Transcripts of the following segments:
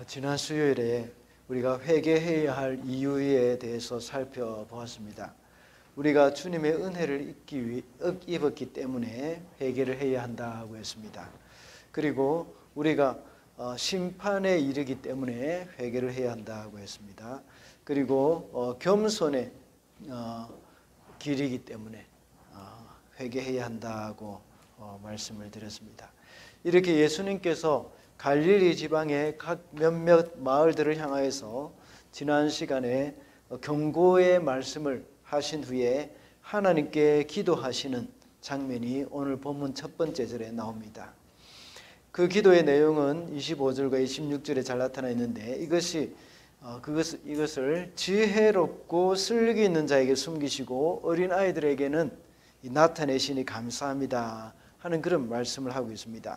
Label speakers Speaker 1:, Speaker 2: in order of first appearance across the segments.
Speaker 1: 지난 수요일에 우리가 회개해야 할 이유에 대해서 살펴보았습니다. 우리가 주님의 은혜를 입었기 때문에 회개를 해야 한다고 했습니다. 그리고 우리가 심판에 이르기 때문에 회개를 해야 한다고 했습니다. 그리고 겸손의 길이기 때문에 회개해야 한다고 말씀을 드렸습니다. 이렇게 예수님께서 갈릴리 지방의 각 몇몇 마을들을 향하여서 지난 시간에 경고의 말씀을 하신 후에 하나님께 기도하시는 장면이 오늘 본문 첫 번째 절에 나옵니다. 그 기도의 내용은 25절과 26절에 잘 나타나 있는데 이것을 지혜롭고 슬기 있는 자에게 숨기시고 어린 아이들에게는 나타내시니 감사합니다 하는 그런 말씀을 하고 있습니다.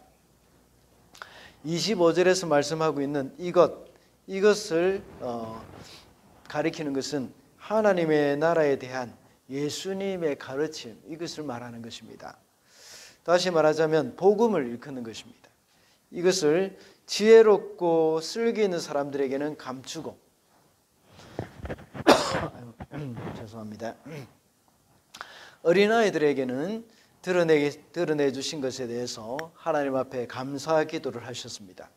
Speaker 1: 25절에서 말씀하고 있는 이것을 가리키는 것은 하나님의 나라에 대한 예수님의 가르침, 이것을 말하는 것입니다. 다시 말하자면 복음을 일컫는 것입니다. 이것을 지혜롭고 슬기 있는 사람들에게는 감추고 죄송합니다. 어린아이들에게는 드러내 주신 것에 대해서 하나님 앞에 감사 기도를 하셨습니다.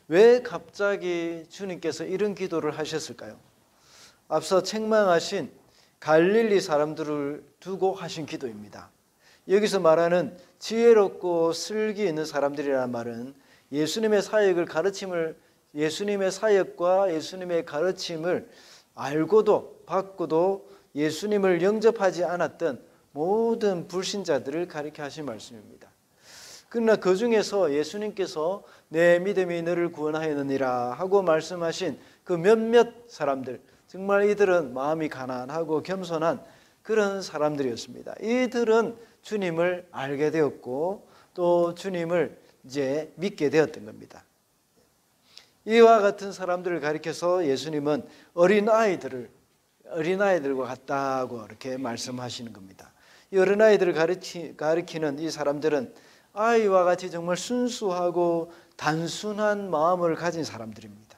Speaker 1: 왜 갑자기 주님께서 이런 기도를 하셨을까요? 앞서 책망하신 갈릴리 사람들을 두고 하신 기도입니다. 여기서 말하는 지혜롭고 슬기 있는 사람들이라는 말은 예수님의 사역과 예수님의 가르침을 알고도 받고도 예수님을 영접하지 않았던 모든 불신자들을 가리켜 하신 말씀입니다. 그러나 그 중에서 예수님께서 내 믿음이 너를 구원하였느니라 하고 말씀하신 그 몇몇 사람들, 정말 이들은 마음이 가난하고 겸손한 그런 사람들이었습니다. 이들은 주님을 알게 되었고 또 주님을 이제 믿게 되었던 겁니다. 이와 같은 사람들을 가리켜서 예수님은 어린아이들과 같다고 이렇게 말씀하시는 겁니다. 이 어린아이들을 가리키는 이 사람들은 아이와 같이 정말 순수하고 단순한 마음을 가진 사람들입니다.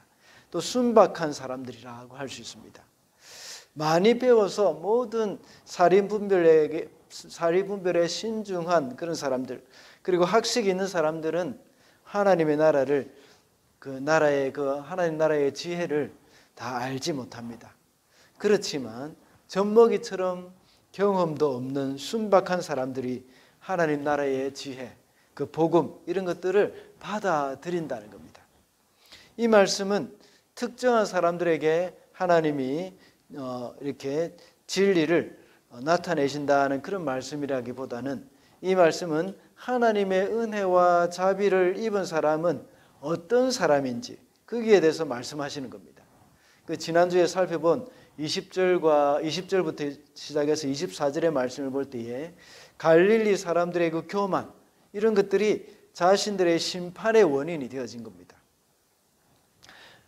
Speaker 1: 또 순박한 사람들이라고 할 수 있습니다. 많이 배워서 모든 사리분별에 신중한 그런 사람들, 그리고 학식이 있는 사람들은 하나님의 나라를 하나님 나라의 지혜를 다 알지 못합니다. 그렇지만 젖먹이처럼 경험도 없는 순박한 사람들이 하나님 나라의 지혜, 그 복음 이런 것들을 받아들인다는 겁니다. 이 말씀은 특정한 사람들에게 하나님이 이렇게 진리를 나타내신다는 그런 말씀이라기보다는 이 말씀은 하나님의 은혜와 자비를 입은 사람은 어떤 사람인지 거기에 대해서 말씀하시는 겁니다. 그 지난주에 살펴본 20절부터 시작해서 24절의 말씀을 볼 때에 갈릴리 사람들의 그 교만, 이런 것들이 자신들의 심판의 원인이 되어진 겁니다.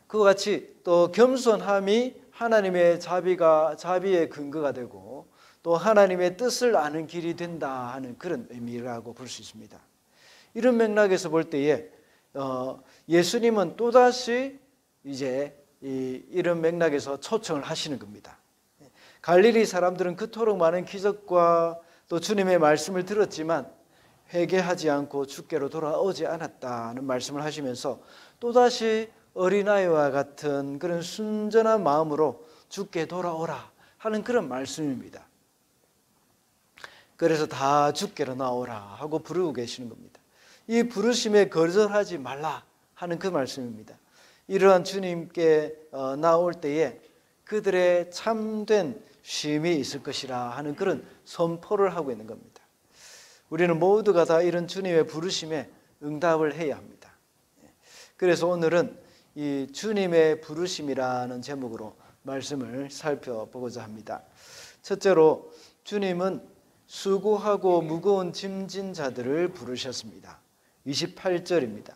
Speaker 1: 그와 같이 또 겸손함이 하나님의 자비의 근거가 되고 또 하나님의 뜻을 아는 길이 된다 하는 그런 의미라고 볼 수 있습니다. 이런 맥락에서 볼 때에 예수님은 또다시 이제 이런 맥락에서 초청을 하시는 겁니다. 갈릴리 사람들은 그토록 많은 기적과 또 주님의 말씀을 들었지만 회개하지 않고 주께로 돌아오지 않았다는 말씀을 하시면서 또다시 어린아이와 같은 그런 순전한 마음으로 주께 돌아오라 하는 그런 말씀입니다. 그래서 다 주께로 나오라 하고 부르고 계시는 겁니다. 이 부르심에 거절하지 말라 하는 그 말씀입니다. 이러한 주님께 나올 때에 그들의 참된 쉼이 있을 것이라 하는 그런 선포를 하고 있는 겁니다. 우리는 모두가 다 이런 주님의 부르심에 응답을 해야 합니다. 그래서 오늘은 이 주님의 부르심이라는 제목으로 말씀을 살펴보고자 합니다. 첫째로 주님은 수고하고 무거운 짐진 자들을 부르셨습니다. 28절입니다.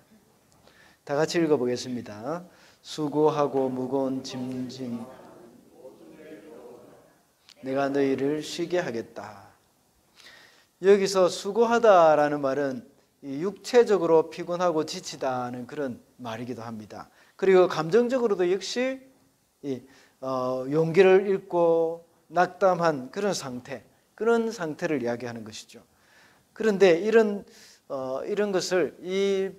Speaker 1: 다 같이 읽어보겠습니다. 수고하고 무거운 짐진 내가 너희를 쉬게 하겠다. 여기서 수고하다라는 말은 이 육체적으로 피곤하고 지치다는 그런 말이기도 합니다. 그리고 감정적으로도 역시 용기를 잃고 낙담한 그런 상태, 그런 상태를 이야기하는 것이죠. 그런데 이런 것을 이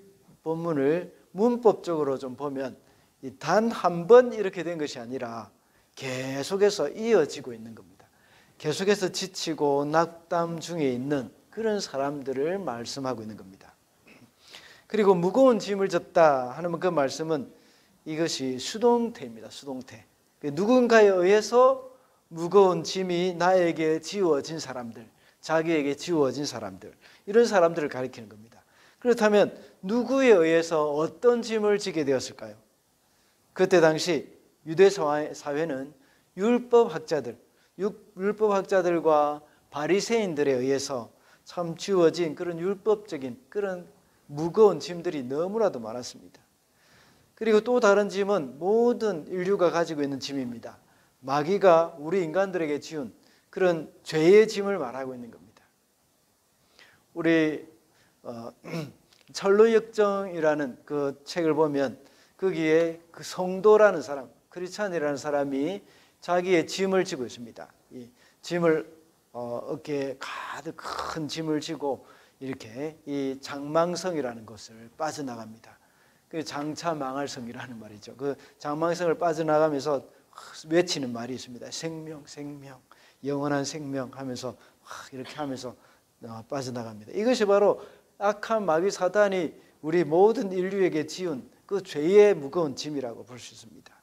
Speaker 1: 본문을 문법적으로 좀 보면 단 한 번 이렇게 된 것이 아니라 계속해서 이어지고 있는 겁니다. 계속해서 지치고 낙담 중에 있는 그런 사람들을 말씀하고 있는 겁니다. 그리고 무거운 짐을 졌다 하는 그 말씀은 이것이 수동태입니다. 수동태. 누군가에 의해서 무거운 짐이 나에게 지워진 사람들, 자기에게 지워진 사람들, 이런 사람들을 가리키는 겁니다. 그렇다면 누구에 의해서 어떤 짐을 지게 되었을까요? 그때 당시 유대 사회는 율법학자들과 바리새인들에 의해서 참 지워진 그런 율법적인 그런 무거운 짐들이 너무나도 많았습니다. 그리고 또 다른 짐은 모든 인류가 가지고 있는 짐입니다. 마귀가 우리 인간들에게 지운 그런 죄의 짐을 말하고 있는 겁니다. 우리 철로역정이라는 그 책을 보면 거기에 그 성도라는 사람, 크리스찬이라는 사람이 자기의 짐을 지고 있습니다. 이 짐을 어깨에 가득 큰 짐을 지고 이렇게 이 장망성이라는 곳을 빠져나갑니다. 그 장차 망할 성이라는 말이죠. 그 장망성을 빠져나가면서 외치는 말이 있습니다. 생명, 생명, 영원한 생명 하면서 이렇게 하면서 빠져나갑니다. 이것이 바로 악한 마귀 사단이 우리 모든 인류에게 지은 그 죄의 무거운 짐이라고 볼 수 있습니다.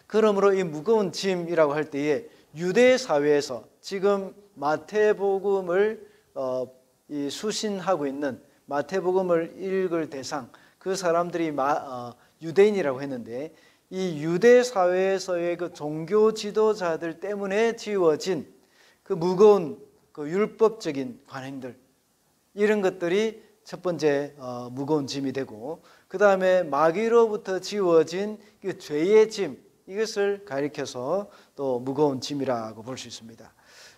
Speaker 1: 그러므로 이 무거운 짐이라고 할 때에 유대 사회에서 지금 마태복음을 수신하고 있는 마태복음을 읽을 대상, 그 사람들이 유대인이라고 했는데, 이 유대 사회에서의 그 종교 지도자들 때문에 지워진 그 무거운 그 율법적인 관행들, 이런 것들이 첫 번째 무거운 짐이 되고, 그 다음에 마귀로부터 지워진 그 죄의 짐, 이것을 가리켜서 또 무거운 짐이라고 볼 수 있습니다.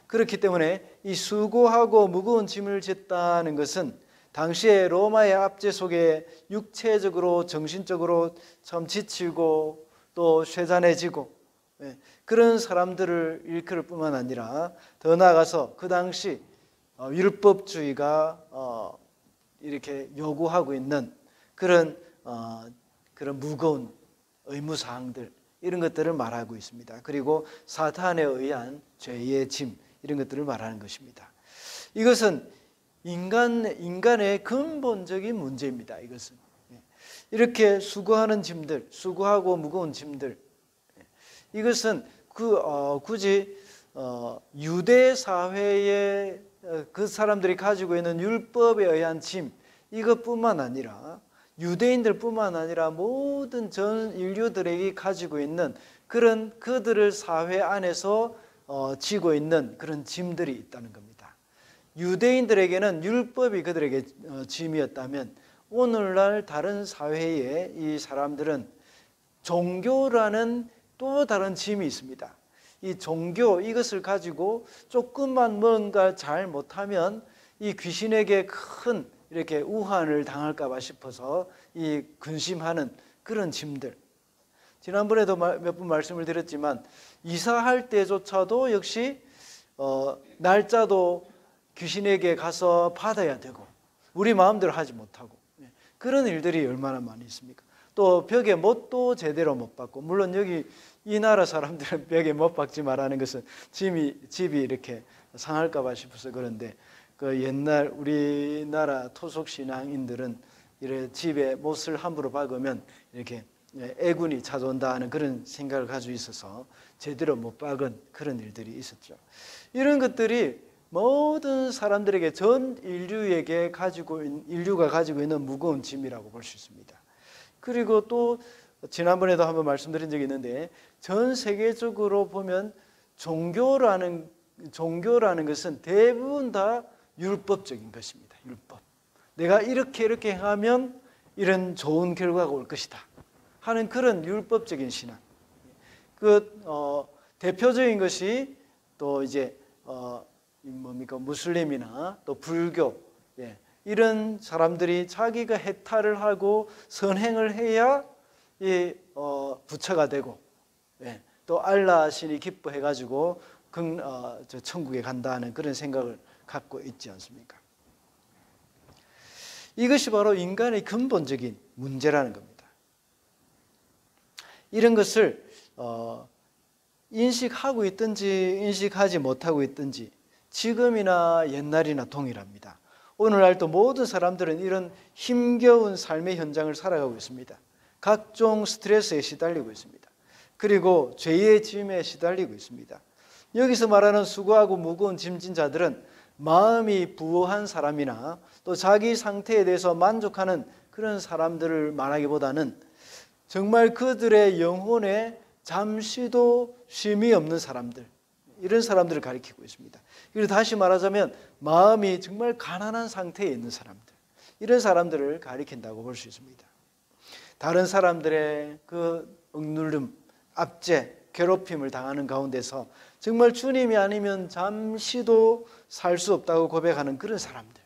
Speaker 1: 그렇기 때문에 이 수고하고 무거운 짐을 졌다는 것은 당시에 로마의 압제 속에 육체적으로 정신적으로 참 지치고 또 쇠잔해지고 그런 사람들을 일컬을 뿐만 아니라 더 나아가서 그 당시 율법주의가 이렇게 요구하고 있는 그런 무거운 의무사항들, 이런 것들을 말하고 있습니다. 그리고 사탄에 의한 죄의 짐, 이런 것들을 말하는 것입니다. 이것은 인간의 근본적인 문제입니다. 이것은 이렇게 수고하는 짐들, 수고하고 무거운 짐들, 이것은 굳이 유대 사회의 그 사람들이 가지고 있는 율법에 의한 짐, 이것뿐만 아니라 유대인들뿐만 아니라 모든 전 인류들에게 가지고 있는 그런 그들을 사회 안에서 지고 있는 그런 짐들이 있다는 겁니다. 유대인들에게는 율법이 그들에게 짐이었다면 오늘날 다른 사회에 이 사람들은 종교라는 또 다른 짐이 있습니다. 이 종교, 이것을 가지고 조금만 뭔가 잘 못하면 이 귀신에게 큰 이렇게 우환을 당할까 봐 싶어서 이 근심하는 그런 짐들. 지난번에도 몇 번 말씀을 드렸지만 이사할 때조차도 역시 날짜도 귀신에게 가서 받아야 되고 우리 마음대로 하지 못하고 그런 일들이 얼마나 많이 있습니까? 또 벽에 못도 제대로 못 박고, 물론 여기 이 나라 사람들은 벽에 못 박지 말라는 것은 집이 이렇게 상할까 봐 싶어서 그런데, 그 옛날 우리나라 토속 신앙인들은 이래 집에 못을 함부로 박으면 이렇게 애군이 찾아온다는 그런 생각을 가지고 있어서 제대로 못 박은 그런 일들이 있었죠. 이런 것들이 모든 사람들에게, 전 인류가 가지고 있는 무거운 짐이라고 볼 수 있습니다. 그리고 또 지난번에도 한번 말씀드린 적이 있는데, 전 세계적으로 보면 종교라는 것은 대부분 다 율법적인 것입니다. 율법. 내가 이렇게 하면 이런 좋은 결과가 올 것이다 하는 그런 율법적인 신앙. 대표적인 것이 또 이제 무슬림이나 또 불교, 이런 사람들이 자기가 해탈을 하고 선행을 해야 부처가 되고, 예, 또 알라 신이 기뻐해가지고 천국에 간다는 그런 생각을 갖고 있지 않습니까? 이것이 바로 인간의 근본적인 문제라는 겁니다. 이런 것을 인식하고 있든지 인식하지 못하고 있든지 지금이나 옛날이나 동일합니다. 오늘날도 모든 사람들은 이런 힘겨운 삶의 현장을 살아가고 있습니다. 각종 스트레스에 시달리고 있습니다. 그리고 죄의 짐에 시달리고 있습니다. 여기서 말하는 수고하고 무거운 짐진 자들은 마음이 부호한 사람이나 또 자기 상태에 대해서 만족하는 그런 사람들을 말하기보다는 정말 그들의 영혼에 잠시도 쉼이 없는 사람들, 이런 사람들을 가리키고 있습니다. 그리고 다시 말하자면 마음이 정말 가난한 상태에 있는 사람들, 이런 사람들을 가리킨다고 볼 수 있습니다. 다른 사람들의 그 억누름, 압제, 괴롭힘을 당하는 가운데서 정말 주님이 아니면 잠시도 살 수 없다고 고백하는 그런 사람들,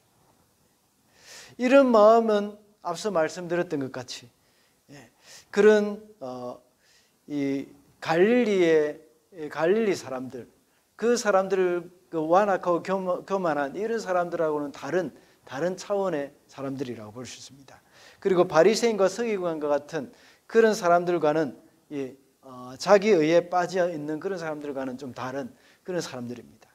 Speaker 1: 이런 마음은 앞서 말씀드렸던 것 같이 그런 이 갈릴리 사람들, 그 사람들을 완악하고 교만한 이런 사람들하고는 다른 차원의 사람들이라고 볼 수 있습니다. 그리고 바리새인과 서기관과 같은 그런 사람들과는 자기 의에 빠져 있는 그런 사람들과는 좀 다른 그런 사람들입니다.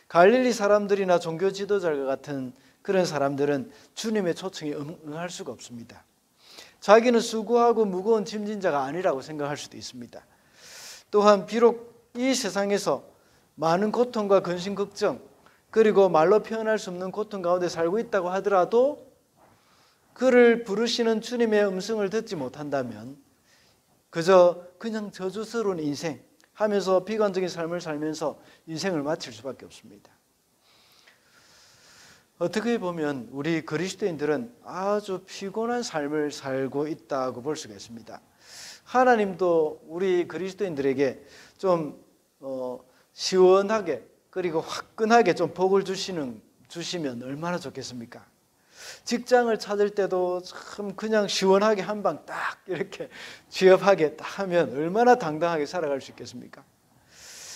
Speaker 1: 갈릴리 사람들이나 종교 지도자들과 같은 그런 사람들은 주님의 초청에 응할 수가 없습니다. 자기는 수고하고 무거운 짐진 자가 아니라고 생각할 수도 있습니다. 또한 비록 이 세상에서 많은 고통과 근심 걱정, 그리고 말로 표현할 수 없는 고통 가운데 살고 있다고 하더라도 그를 부르시는 주님의 음성을 듣지 못한다면 그냥 저주스러운 인생 하면서 비관적인 삶을 살면서 인생을 마칠 수밖에 없습니다. 어떻게 보면 우리 그리스도인들은 아주 피곤한 삶을 살고 있다고 볼 수가 있습니다. 하나님도 우리 그리스도인들에게 좀 시원하게 그리고 화끈하게 좀 복을 주시면 얼마나 좋겠습니까? 직장을 찾을 때도 참 그냥 시원하게 한 방 딱 이렇게 취업하게 딱 하면 얼마나 당당하게 살아갈 수 있겠습니까?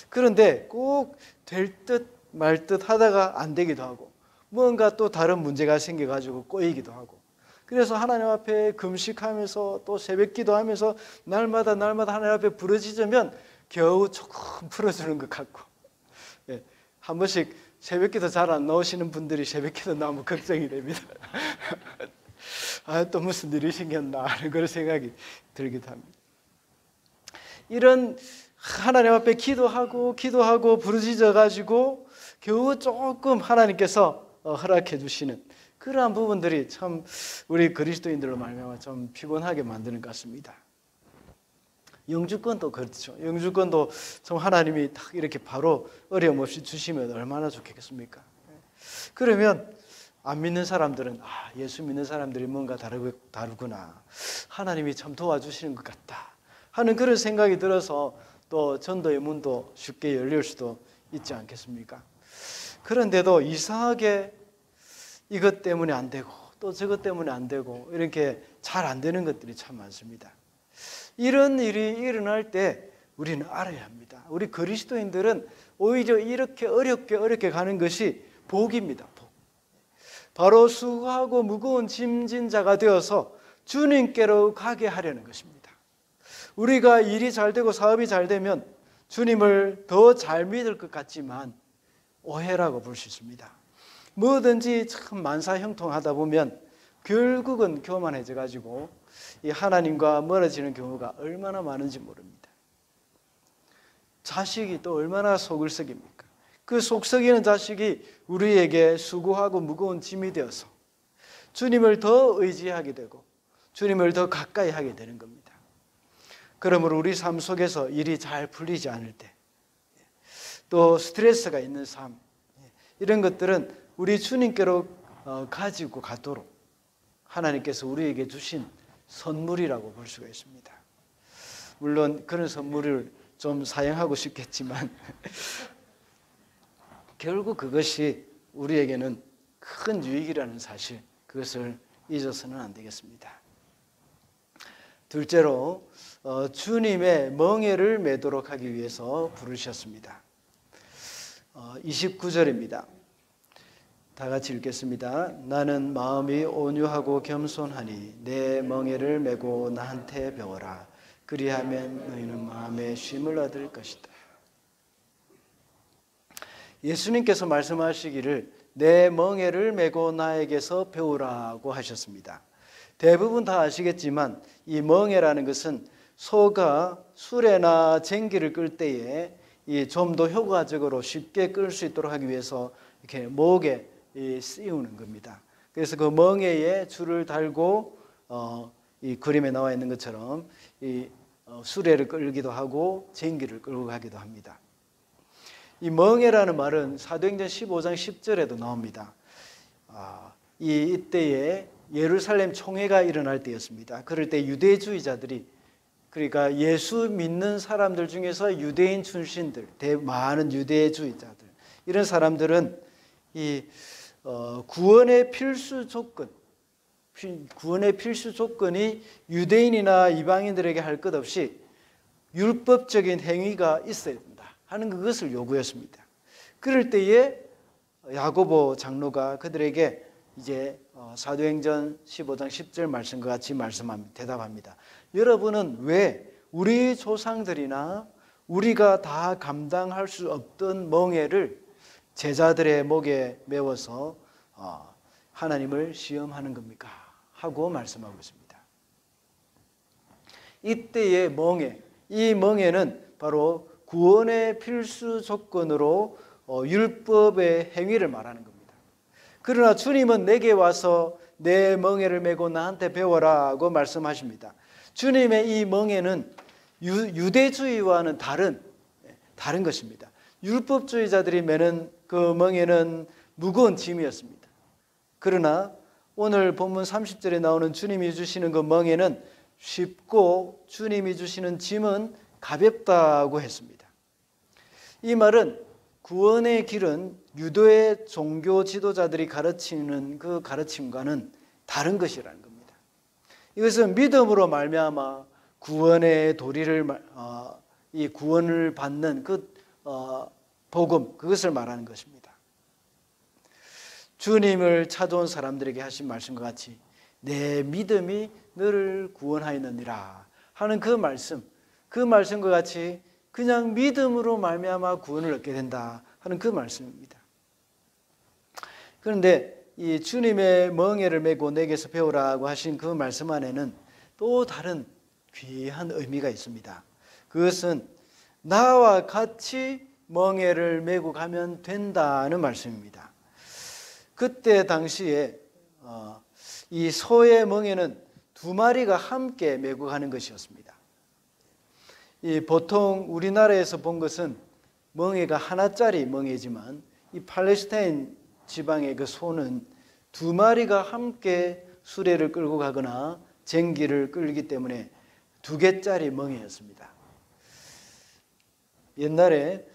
Speaker 1: 그런데 꼭 될 듯 말 듯 하다가 안 되기도 하고 뭔가 또 다른 문제가 생겨가지고 꼬이기도 하고, 그래서 하나님 앞에 금식하면서 또 새벽 기도하면서 날마다 하나님 앞에 부르짖으면 겨우 조금 풀어주는 것 같고, 한 번씩 새벽 기도 잘 안 나오시는 분들이 새벽 기도 나오면 걱정이 됩니다. 또 무슨 일이 생겼나 하는 그런 생각이 들기도 합니다. 이런 하나님 앞에 기도하고 부르짖어 가지고 겨우 조금 하나님께서 허락해 주시는 그러한 부분들이 참 우리 그리스도인들로 말미암아 좀 피곤하게 만드는 것 같습니다. 영주권도 그렇죠. 영주권도 참 하나님이 딱 이렇게 바로 어려움 없이 주시면 얼마나 좋겠습니까? 그러면 안 믿는 사람들은 예수 믿는 사람들이 뭔가 다르구나, 하나님이 참 도와주시는 것 같다 하는 그런 생각이 들어서 또 전도의 문도 쉽게 열릴 수도 있지 않겠습니까? 그런데도 이상하게 이것 때문에 안 되고 또 저것 때문에 안 되고 이렇게 잘 안 되는 것들이 참 많습니다. 이런 일이 일어날 때 우리는 알아야 합니다. 우리 그리스도인들은 오히려 이렇게 어렵게 가는 것이 복입니다. 복. 바로 수고하고 무거운 짐진 자가 되어서 주님께로 가게 하려는 것입니다. 우리가 일이 잘 되고 사업이 잘 되면 주님을 더 잘 믿을 것 같지만 오해라고 볼 수 있습니다. 뭐든지 참 만사형통하다 보면 결국은 교만해져 가지고 이 하나님과 멀어지는 경우가 얼마나 많은지 모릅니다. 자식이 또 얼마나 속을 썩입니까? 그 속썩이는 자식이 우리에게 수고하고 무거운 짐이 되어서 주님을 더 의지하게 되고 주님을 더 가까이 하게 되는 겁니다. 그러므로 우리 삶 속에서 일이 잘 풀리지 않을 때, 또 스트레스가 있는 삶, 이런 것들은 우리 주님께로 가지고 가도록 하나님께서 우리에게 주신 선물이라고 볼 수가 있습니다. 물론 그런 선물을 좀 사용하고 싶겠지만 결국 그것이 우리에게는 큰 유익이라는 사실, 그것을 잊어서는 안 되겠습니다. 둘째로 주님의 멍에를 매도록 하기 위해서 부르셨습니다. 29절입니다. 다 같이 읽겠습니다. 나는 마음이 온유하고 겸손하니 내 멍에를 메고 나한테 배워라. 그리하면 너희는 마음의 쉼을 얻을 것이다. 예수님께서 말씀하시기를 내 멍에를 메고 나에게서 배우라고 하셨습니다. 대부분 다 아시겠지만 이 멍에라는 것은 소가 수레나 쟁기를 끌 때에 좀 더 효과적으로 쉽게 끌 수 있도록 하기 위해서 이렇게 목에 씌우는 겁니다. 그래서 그 멍에에 줄을 달고 이 그림에 나와 있는 것처럼 수레를 끌기도 하고 쟁기를 끌고 가기도 합니다. 이 멍에라는 말은 사도행전 15장 10절에도 나옵니다. 이때에 예루살렘 총회가 일어날 때였습니다. 그럴 때 유대주의자들이, 그러니까 예수 믿는 사람들 중에서 유대인 출신들, 많은 유대주의자들, 이런 사람들은 이 구원의 필수 조건이 유대인이나 이방인들에게 할 것 없이 율법적인 행위가 있어야 된다 하는 그것을 요구했습니다. 그럴 때에 야고보 장로가 그들에게 이제 사도행전 15장 10절 말씀과 같이 대답합니다. 여러분은 왜 우리 조상들이나 우리가 다 감당할 수 없던 멍에를 제자들의 목에 메워서 하나님을 시험하는 겁니까? 하고 말씀하고 있습니다. 이때의 멍에, 이 멍에는 바로 구원의 필수 조건으로 율법의 행위를 말하는 겁니다. 그러나 주님은 내게 와서 내 멍에를 메고 나한테 배워라고 말씀하십니다. 주님의 이 멍에는 유대주의와는 다른 것입니다. 율법주의자들이 메는 그 멍에는 무거운 짐이었습니다. 그러나 오늘 본문 30절에 나오는 주님이 주시는 그 멍에는 쉽고 주님이 주시는 짐은 가볍다고 했습니다. 이 말은 구원의 길은 유도의 종교 지도자들이 가르치는 그 가르침과는 다른 것이라는 겁니다. 이것은 믿음으로 말미암아 구원의 도리를 이 구원을 받는 그 복음, 그것을 말하는 것입니다. 주님을 찾아온 사람들에게 하신 말씀과 같이 내 믿음이 너를 구원하였느니라 하는 그 말씀과 같이 그냥 믿음으로 말미암아 구원을 얻게 된다 하는 그 말씀입니다. 그런데 이 주님의 멍에를 메고 내게서 배우라고 하신 그 말씀 안에는 또 다른 귀한 의미가 있습니다. 그것은 나와 같이 멍에를 메고 가면 된다는 말씀입니다. 그때 당시에 이 소의 멍에는 두 마리가 함께 메고 가는 것이었습니다. 보통 우리나라에서 본 것은 멍에가 하나짜리 멍에지만 이 팔레스타인 지방의 그 소는 두 마리가 함께 수레를 끌고 가거나 쟁기를 끌기 때문에 두 개짜리 멍에였습니다. 옛날에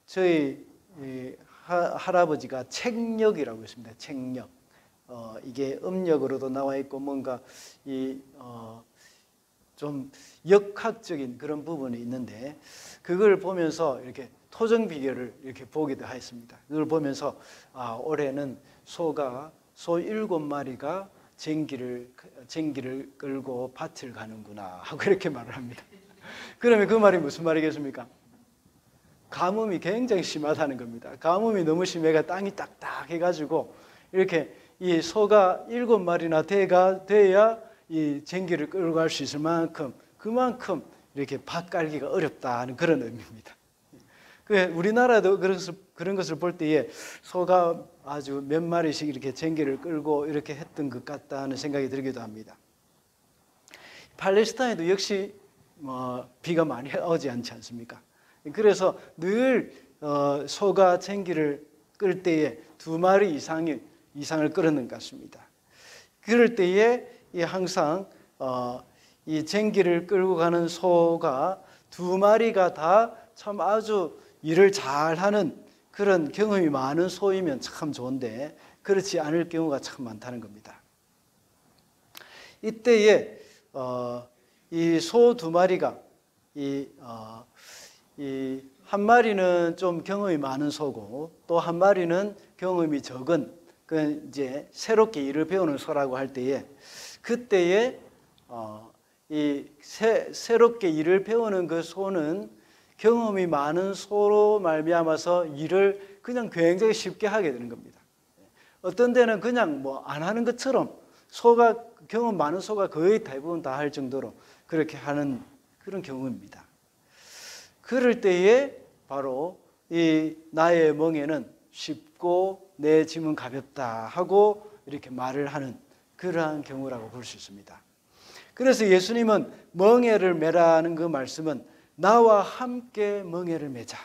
Speaker 1: 저희 할아버지가 책력이라고 했습니다. 책력. 이게 음력으로도 나와 있고 뭔가 좀 역학적인 그런 부분이 있는데 그걸 보면서 이렇게 토정 비결을 이렇게 보기도 했습니다. 그걸 보면서 올해는 소 7마리가 쟁기를 끌고 밭을 가는구나 하고 이렇게 말을 합니다. 그러면 그 말이 무슨 말이겠습니까? 가뭄이 굉장히 심하다는 겁니다. 가뭄이 너무 심해가 땅이 딱딱해가지고 이렇게 이 소가 7마리나 돼야 이 쟁기를 끌고 갈 수 있을 그만큼 이렇게 밭 깔기가 어렵다는 그런 의미입니다. 우리나라도 그런 것을 볼 때에 소가 아주 몇 마리씩 이렇게 쟁기를 끌고 이렇게 했던 것 같다는 생각이 들기도 합니다. 팔레스타인도 역시 비가 많이 오지 않지 않습니까? 그래서 늘 소가 쟁기를 끌 때에 2마리 이상을 끌었는 것 같습니다. 그럴 때에 항상 이 쟁기를 끌고 가는 소가 2마리가 다 참 아주 일을 잘하는 그런 경험이 많은 소이면 참 좋은데 그렇지 않을 경우가 참 많다는 겁니다. 이때에 이 소 두 마리가 한 마리는 좀 경험이 많은 소고 또 한 마리는 경험이 적은 그 이제 새롭게 일을 배우는 소라고 할 때에 그때에 새롭게 일을 배우는 그 소는 경험이 많은 소로 말미암아서 일을 그냥 굉장히 쉽게 하게 되는 겁니다. 어떤 데는 그냥 뭐 안 하는 것처럼 경험 많은 소가 거의 대부분 다 할 정도로 그렇게 하는 그런 경우입니다. 그럴 때에 바로 이 나의 멍에는 쉽고 내 짐은 가볍다 하고 이렇게 말을 하는 그러한 경우라고 볼 수 있습니다. 그래서 예수님은 멍에를 매라는 그 말씀은 나와 함께 멍에를 매자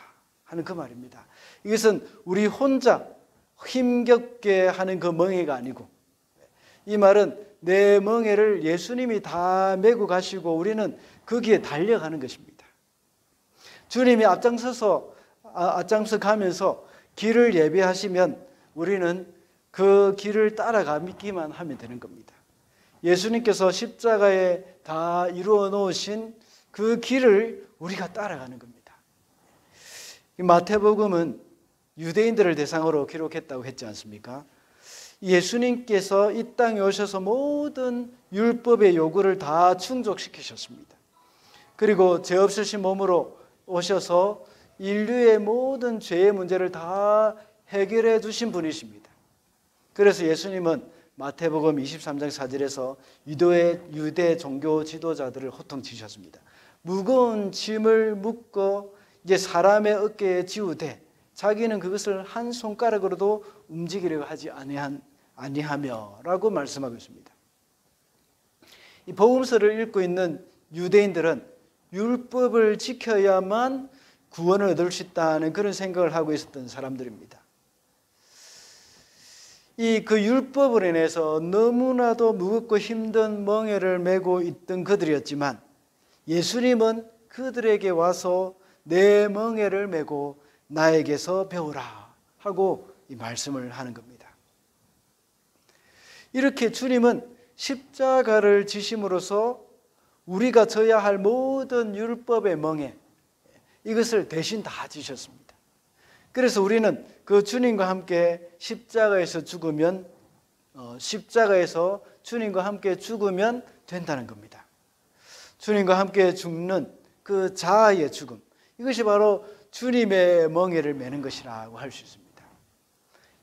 Speaker 1: 하는 그 말입니다. 이것은 우리 혼자 힘겹게 하는 그 멍에가 아니고 이 말은 내 멍에를 예수님이 다 메고 가시고 우리는 거기에 달려가는 것입니다. 주님이 앞장서 가면서 길을 예비하시면 우리는 그 길을 따라가기만 하면 되는 겁니다. 예수님께서 십자가에 다 이루어 놓으신 그 길을 우리가 따라가는 겁니다. 마태복음은 유대인들을 대상으로 기록했다고 했지 않습니까? 예수님께서 이 땅에 오셔서 모든 율법의 요구를 다 충족시키셨습니다. 그리고 죄 없으신 몸으로 오셔서 인류의 모든 죄의 문제를 다 해결해 주신 분이십니다. 그래서 예수님은 마태복음 23장 4절에서 유대 종교 지도자들을 호통치셨습니다. 무거운 짐을 묶어 이제 사람의 어깨에 지우되 자기는 그것을 한 손가락으로도 움직이려고 하지 아니하며라고 말씀하고 있습니다. 이 복음서를 읽고 있는 유대인들은 율법을 지켜야만 구원을 얻을 수 있다는 그런 생각을 하고 있었던 사람들입니다. 그 율법으로 인해서 너무나도 무겁고 힘든 멍에를 메고 있던 그들이었지만 예수님은 그들에게 와서 내 멍에를 메고 나에게서 배우라 하고 이 말씀을 하는 겁니다. 이렇게 주님은 십자가를 지심으로써 우리가 져야 할 모든 율법의 멍에 이것을 대신 다 지셨습니다. 그래서 우리는 그 주님과 함께 십자가에서 주님과 함께 죽으면 된다는 겁니다. 주님과 함께 죽는 그 자아의 죽음, 이것이 바로 주님의 멍에를 매는 것이라고 할 수 있습니다.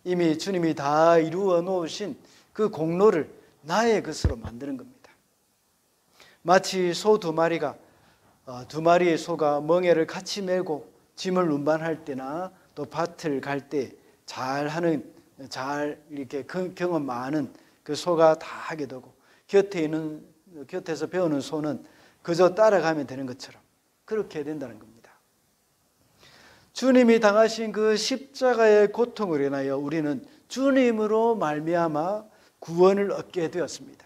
Speaker 1: 이미 주님이 다 이루어 놓으신 그 공로를 나의 것으로 만드는 겁니다. 마치 소 두 마리의 소가 멍에를 같이 메고 짐을 운반할 때나 또 밭을 갈 때 잘 이렇게 경험 많은 그 소가 다 하게 되고 곁에서 배우는 소는 그저 따라가면 되는 것처럼 그렇게 된다는 겁니다. 주님이 당하신 그 십자가의 고통을 인하여 우리는 주님으로 말미암아 구원을 얻게 되었습니다.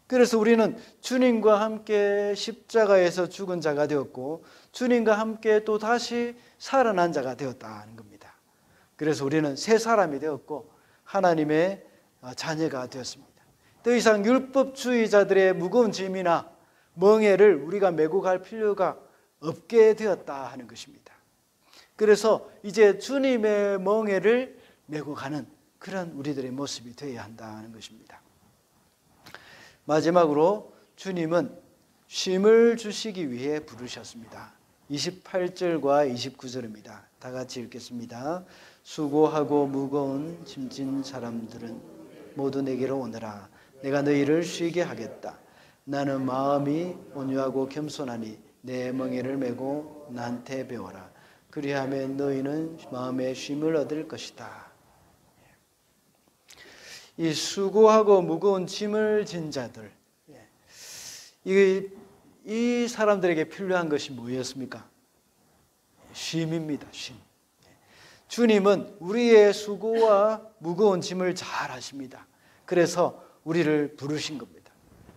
Speaker 1: 그래서 우리는 주님과 함께 십자가에서 죽은 자가 되었고 주님과 함께 또 다시 살아난 자가 되었다는 겁니다. 그래서 우리는 새 사람이 되었고 하나님의 자녀가 되었습니다. 더 이상 율법주의자들의 무거운 짐이나 멍에를 우리가 메고 갈 필요가 없게 되었다 하는 것입니다. 그래서 이제 주님의 멍에를 메고 가는 그런 우리들의 모습이 되어야 한다는 것입니다. 마지막으로 주님은 쉼을 주시기 위해 부르셨습니다. 28절과 29절입니다. 다 같이 읽겠습니다. 수고하고 무거운 짐진 사람들은 모두 내게로 오너라. 내가 너희를 쉬게 하겠다. 나는 마음이 온유하고 겸손하니 내 멍에를 메고 나한테 배워라. 그리하면 너희는 마음의 쉼을 얻을 것이다. 이 수고하고 무거운 짐을 진 자들, 이 사람들에게 필요한 것이 뭐였습니까? 쉼입니다. 쉼. 주님은 우리의 수고와 무거운 짐을 잘 아십니다. 그래서 우리를 부르신 겁니다.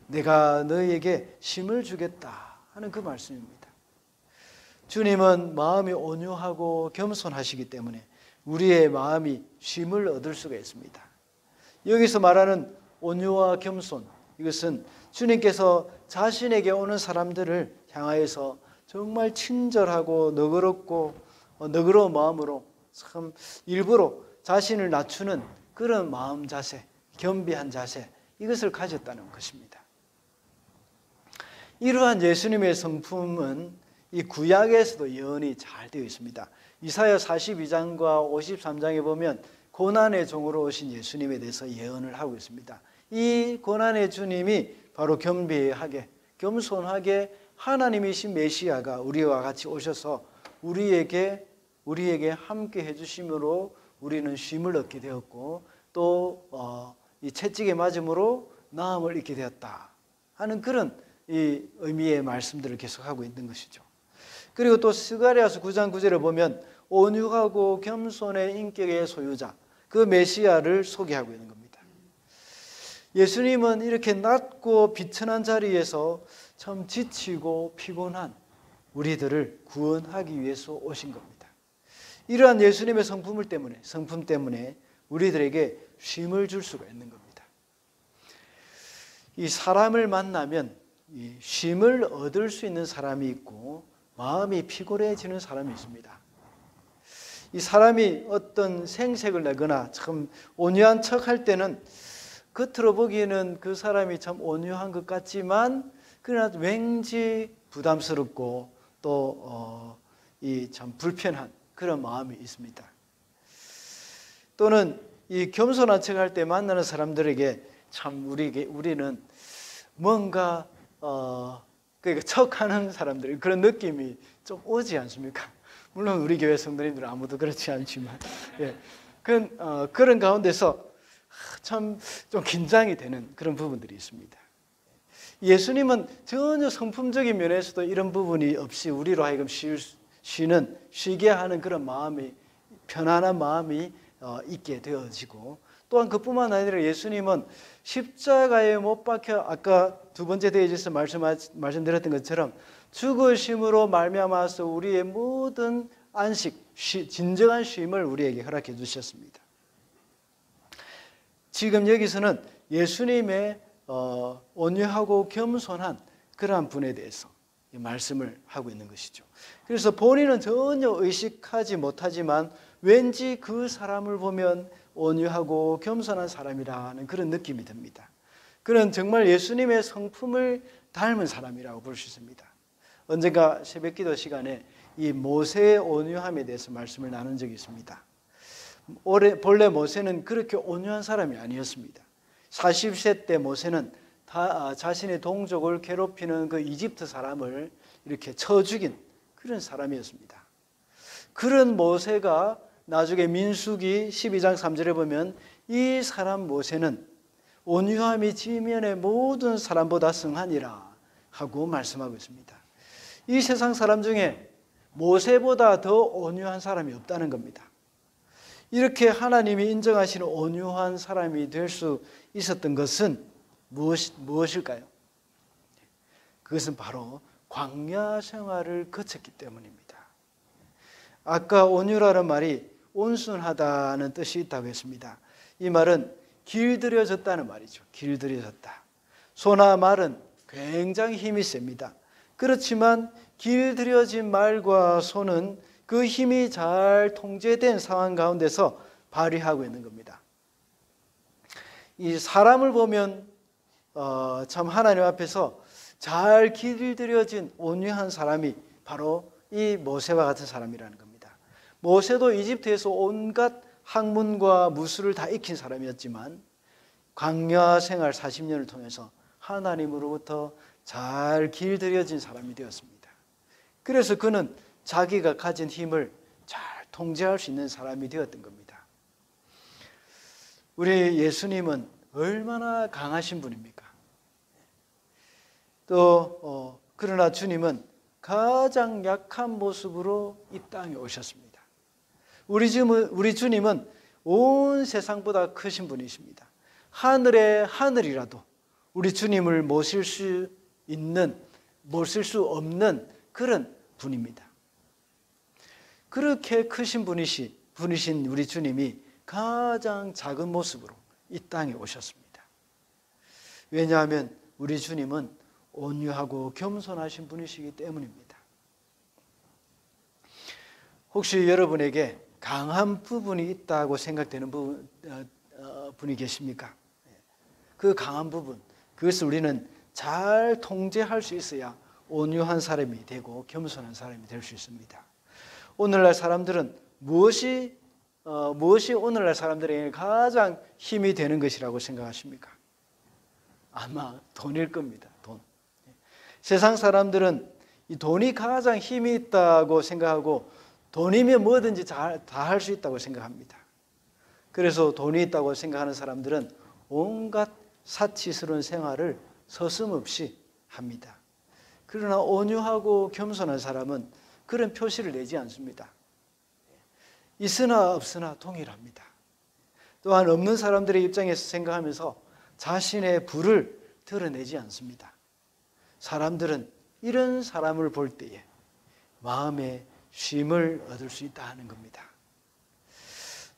Speaker 1: 내가 너희에게 쉼을 주겠다 하는 그 말씀입니다. 주님은 마음이 온유하고 겸손하시기 때문에 우리의 마음이 쉼을 얻을 수가 있습니다. 여기서 말하는 온유와 겸손, 이것은 주님께서 자신에게 오는 사람들을 향하여서 정말 친절하고 너그러운 마음으로 참 일부러 자신을 낮추는 그런 마음 자세, 겸비한 자세, 이것을 가졌다는 것입니다. 이러한 예수님의 성품은 이 구약에서도 예언이 잘 되어 있습니다. 이사야 42장과 53장에 보면 고난의 종으로 오신 예수님에 대해서 예언을 하고 있습니다. 이 고난의 주님이 바로 겸비하게, 겸손하게 하나님이신 메시아가 우리와 같이 오셔서 우리에게 함께 해주심으로 우리는 쉼을 얻게 되었고, 또 이 채찍에 맞음으로 나음을 얻게 되었다 하는 그런 이 의미의 말씀들을 계속하고 있는 것이죠. 그리고 또 스가랴서 9장 9절에 보면 온유하고 겸손의 인격의 소유자, 그 메시아를 소개하고 있는 겁니다. 예수님은 이렇게 낮고 비천한 자리에서 참 지치고 피곤한 우리들을 구원하기 위해서 오신 겁니다. 이러한 예수님의 성품 때문에 우리들에게 쉼을 줄 수가 있는 겁니다. 이 사람을 만나면 이 쉼을 얻을 수 있는 사람이 있고 마음이 피곤해지는 사람이 있습니다. 이 사람이 어떤 생색을 내거나 참 온유한 척할 때는 겉으로 보기에는 그 사람이 참 온유한 것 같지만 그러나 왠지 부담스럽고 또 이 참 불편한 그런 마음이 있습니다. 또는 이 겸손한 척할 때 만나는 사람들에게 참 우리는 뭔가 그러니까 척하는 사람들, 그런 느낌이 좀 오지 않습니까? 물론 우리 교회 성도님들은 아무도 그렇지 않지만, 예, 그런 가운데서 참 좀 긴장이 되는 그런 부분들이 있습니다. 예수님은 전혀 성품적인 면에서도 이런 부분이 없이 우리로 하여금 쉬게 하는 그런 마음이, 편안한 마음이 있게 되어지고, 또한 그뿐만 아니라 예수님은 십자가에 못 박혀 아까 두 번째 대지에서 말씀드렸던 것처럼 죽으심으로 말미암아서 우리의 모든 안식, 진정한 쉼을 우리에게 허락해 주셨습니다. 지금 여기서는 예수님의 온유하고 겸손한 그러한 분에 대해서 말씀을 하고 있는 것이죠. 그래서 본인은 전혀 의식하지 못하지만 왠지 그 사람을 보면 온유하고 겸손한 사람이라는 그런 느낌이 듭니다. 그는 정말 예수님의 성품을 닮은 사람이라고 볼 수 있습니다. 언젠가 새벽기도 시간에 이 모세의 온유함에 대해서 말씀을 나눈 적이 있습니다. 본래 모세는 그렇게 온유한 사람이 아니었습니다. 40세 때 모세는 자신의 동족을 괴롭히는 그 이집트 사람을 이렇게 쳐 죽인 그런 사람이었습니다. 그런 모세가 나중에 민수기 12장 3절에 보면 이 사람 모세는 온유함이 지면의 모든 사람보다 성하니라 하고 말씀하고 있습니다. 이 세상 사람 중에 모세보다 더 온유한 사람이 없다는 겁니다. 이렇게 하나님이 인정하시는 온유한 사람이 될 수 있었던 것은 무엇일까요? 그것은 바로 광야 생활을 거쳤기 때문입니다. 아까 온유라는 말이 온순하다는 뜻이 있다고 했습니다. 이 말은 길들여졌다는 말이죠. 길들여졌다. 소나 말은 굉장히 힘이 셉니다. 그렇지만 길들여진 말과 소는 그 힘이 잘 통제된 상황 가운데서 발휘하고 있는 겁니다. 이 사람을 보면 참 하나님 앞에서 잘 길들여진 온유한 사람이 바로 이 모세와 같은 사람이라는 겁니다. 모세도 이집트에서 온갖 학문과 무술을 다 익힌 사람이었지만 광야 생활 40년을 통해서 하나님으로부터 잘 길들여진 사람이 되었습니다. 그래서 그는 자기가 가진 힘을 잘 통제할 수 있는 사람이 되었던 겁니다. 우리 예수님은 얼마나 강하신 분입니까? 또 그러나 주님은 가장 약한 모습으로 이 땅에 오셨습니다. 우리 주님은 온 세상보다 크신 분이십니다. 하늘의 하늘이라도 우리 주님을 모실 수 없는 그런 분입니다. 그렇게 크신 분이신 우리 주님이 가장 작은 모습으로 이 땅에 오셨습니다. 왜냐하면 우리 주님은 온유하고 겸손하신 분이시기 때문입니다. 혹시 여러분에게 강한 부분이 있다고 생각되는 분이 계십니까? 그 강한 부분, 그것을 우리는 잘 통제할 수 있어야 온유한 사람이 되고 겸손한 사람이 될 수 있습니다. 오늘날 사람들은 무엇이 오늘날 사람들에게 가장 힘이 되는 것이라고 생각하십니까? 아마 돈일 겁니다. 돈. 세상 사람들은 이 돈이 가장 힘이 있다고 생각하고 돈이면 뭐든지 다 할 수 있다고 생각합니다. 그래서 돈이 있다고 생각하는 사람들은 온갖 사치스러운 생활을 서슴없이 합니다. 그러나 온유하고 겸손한 사람은 그런 표시를 내지 않습니다. 있으나 없으나 동일합니다. 또한 없는 사람들의 입장에서 생각하면서 자신의 부를 드러내지 않습니다. 사람들은 이런 사람을 볼 때에 마음에 쉼을 얻을 수 있다 하는 겁니다.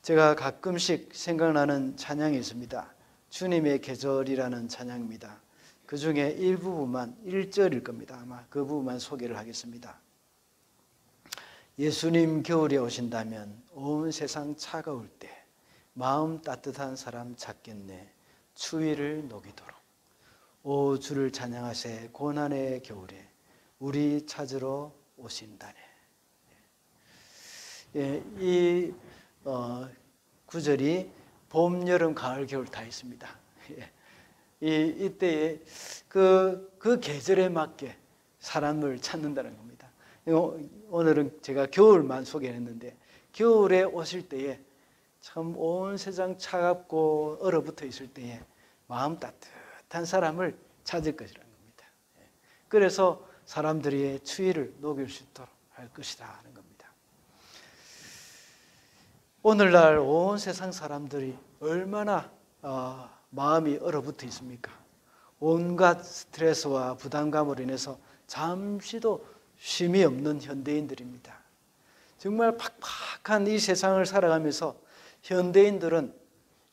Speaker 1: 제가 가끔씩 생각나는 찬양이 있습니다. 주님의 계절이라는 찬양입니다. 그 중에 일부분만 1절일 겁니다. 아마 그 부분만 소개를 하겠습니다. 예수님 겨울에 오신다면 온 세상 차가울 때 마음 따뜻한 사람 찾겠네. 추위를 녹이도록. 오 주를 찬양하세 고난의 겨울에 우리 찾으러 오신다네. 이 구절이 봄, 여름, 가을, 겨울 다 있습니다. 이때에 그 계절에 맞게 사람을 찾는다는 겁니다. 오늘은 제가 겨울만 소개했는데 겨울에 오실 때에 참 온 세상 차갑고 얼어붙어 있을 때에 마음 따뜻한 사람을 찾을 것이라는 겁니다. 그래서 사람들이 추위를 녹일 수 있도록 할 것이다 하는 겁니다. 오늘날 온 세상 사람들이 얼마나 마음이 얼어붙어 있습니까? 온갖 스트레스와 부담감으로 인해서 잠시도 쉼이 없는 현대인들입니다. 정말 팍팍한 이 세상을 살아가면서 현대인들은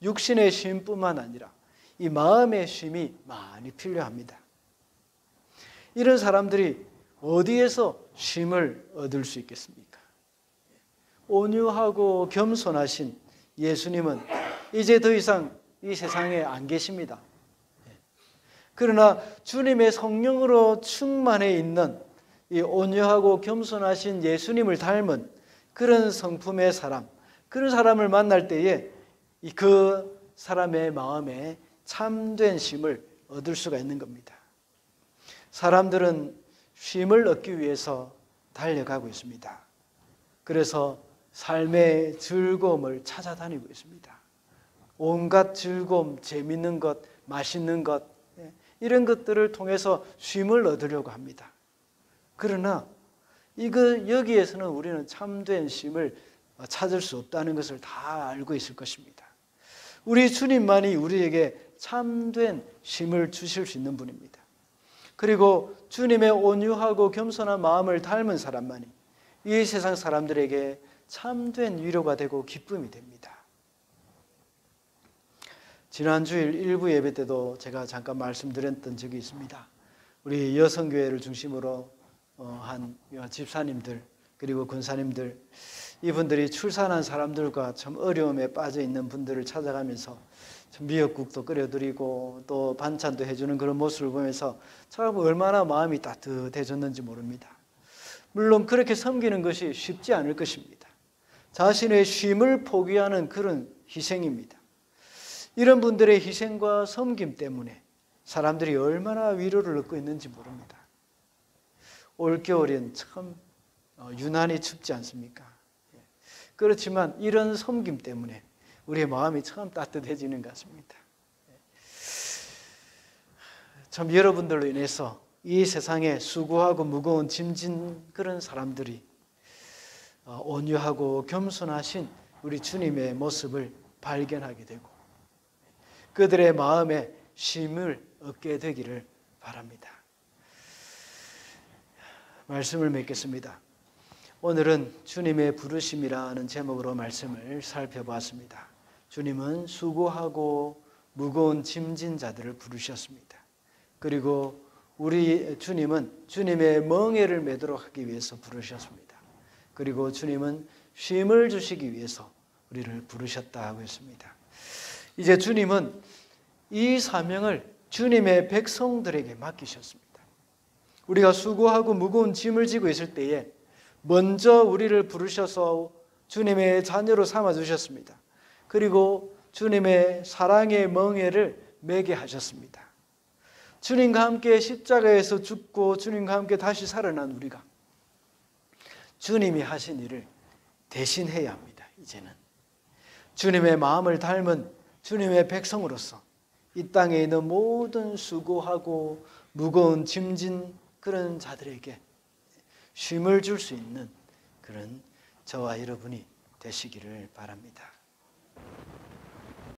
Speaker 1: 육신의 쉼뿐만 아니라 이 마음의 쉼이 많이 필요합니다. 이런 사람들이 어디에서 쉼을 얻을 수 있겠습니까? 온유하고 겸손하신 예수님은 이제 더 이상 이 세상에 안 계십니다. 그러나 주님의 성령으로 충만해 있는 이 온유하고 겸손하신 예수님을 닮은 그런 성품의 사람, 그런 사람을 만날 때에 그 사람의 마음에 참된 쉼을 얻을 수가 있는 겁니다. 사람들은 쉼을 얻기 위해서 달려가고 있습니다. 그래서 삶의 즐거움을 찾아다니고 있습니다. 온갖 즐거움, 재밌는 것, 맛있는 것, 이런 것들을 통해서 쉼을 얻으려고 합니다. 그러나 여기에서는 우리는 참된 쉼을 찾을 수 없다는 것을 다 알고 있을 것입니다. 우리 주님만이 우리에게 참된 쉼을 주실 수 있는 분입니다. 그리고 주님의 온유하고 겸손한 마음을 닮은 사람만이 이 세상 사람들에게 참된 위로가 되고 기쁨이 됩니다. 지난 주일 일부 예배 때도 제가 잠깐 말씀드렸던 적이 있습니다. 우리 여성교회를 중심으로 한 집사님들 그리고 권사님들, 이분들이 출산한 사람들과 참 어려움에 빠져 있는 분들을 찾아가면서 참 미역국도 끓여드리고 또 반찬도 해주는 그런 모습을 보면서 참 얼마나 마음이 따뜻해졌는지 모릅니다. 물론 그렇게 섬기는 것이 쉽지 않을 것입니다. 자신의 쉼을 포기하는 그런 희생입니다. 이런 분들의 희생과 섬김 때문에 사람들이 얼마나 위로를 얻고 있는지 모릅니다. 올겨울엔 참 유난히 춥지 않습니까? 그렇지만 이런 섬김 때문에 우리의 마음이 참 따뜻해지는 것 같습니다. 참 여러분들로 인해서 이 세상에 수고하고 무거운 짐진 그런 사람들이 온유하고 겸손하신 우리 주님의 모습을 발견하게 되고 그들의 마음에 쉼을 얻게 되기를 바랍니다. 말씀을 맺겠습니다. 오늘은 주님의 부르심이라는 제목으로 말씀을 살펴보았습니다. 주님은 수고하고 무거운 짐진 자들을 부르셨습니다. 그리고 우리 주님은 주님의 멍에를 메도록 하기 위해서 부르셨습니다. 그리고 주님은 쉼을 주시기 위해서 우리를 부르셨다고 했습니다. 이제 주님은 이 사명을 주님의 백성들에게 맡기셨습니다. 우리가 수고하고 무거운 짐을 지고 있을 때에 먼저 우리를 부르셔서 주님의 자녀로 삼아주셨습니다. 그리고 주님의 사랑의 멍에를 매게 하셨습니다. 주님과 함께 십자가에서 죽고 주님과 함께 다시 살아난 우리가 주님이 하신 일을 대신해야 합니다. 이제는 주님의 마음을 닮은 주님의 백성으로서 이 땅에 있는 모든 수고하고 무거운 짐진 그런 자들에게 쉼을 줄 수 있는 그런 저와 여러분이 되시기를 바랍니다.